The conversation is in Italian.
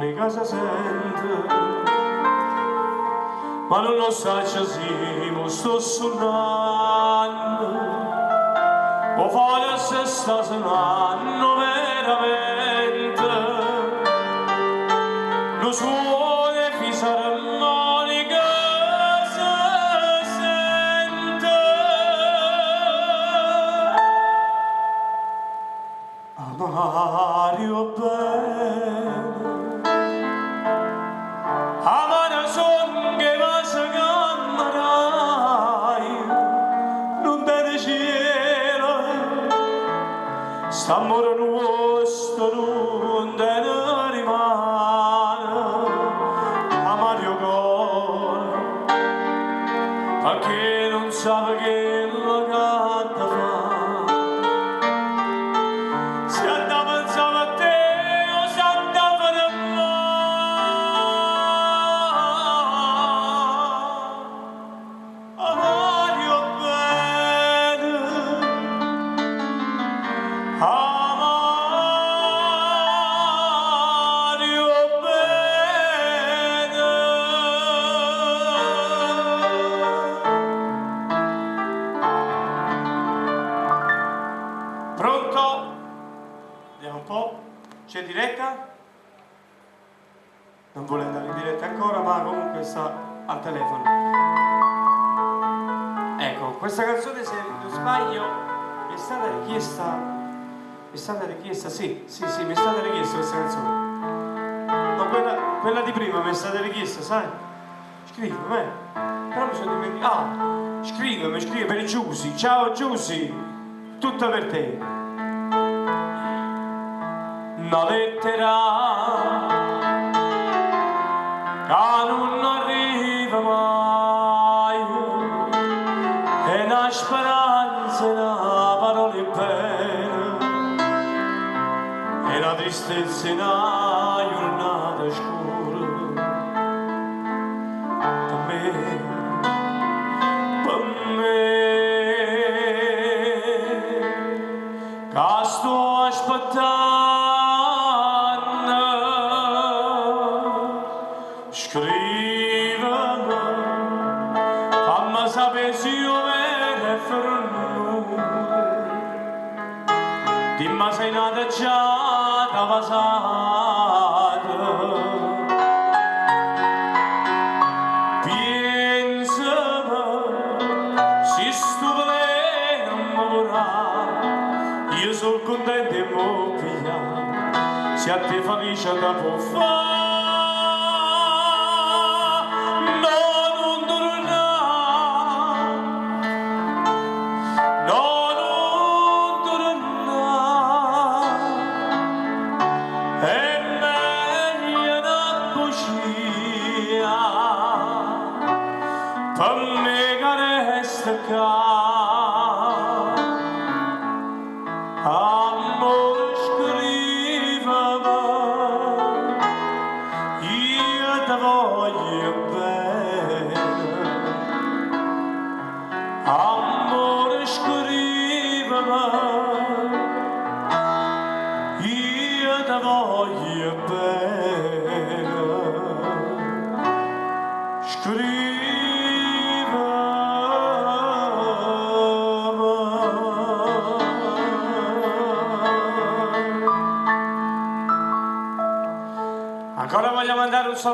manica si sente, ma non lo sa se mi sto suonando, o forse sta suonando veramente, lo suono e fisarmonica si sente. Mario bene, amare son che va se cammerai, non te cielo, st'amore nostro non te ne rimane, a Mario cuore, perché non sa che lo canta fa. Pronto? Vediamo un po'. C'è diretta? Non vuole andare in diretta ancora, ma comunque sta al telefono. Ecco, questa canzone, se non sbaglio, mi è stata richiesta. Mi è stata richiesta, sì, mi è stata richiesta questa canzone. No, quella di prima mi è stata richiesta, sai? Scrivi, però mi sono dimenticato. Ah, scrive per i Giussi. Ciao Giussi, tutta per te. Una lettera che non arriva mai, è una speranza, una parola bella, è una tristezza, una giornata scura. Per me, che sto aspettando, scrivimi, fammi sapere se io vero e fernuto, dimmi se sei nata già da passata, pensami, se sto veleno mi vorrà, io sono contento e mi pigliare, se a te felice da può fare. Per me che resta qua, amore scrivimi, io ti voglio bene, amore scrivimi, io ti voglio bene, ancora voglio mandare un saluto.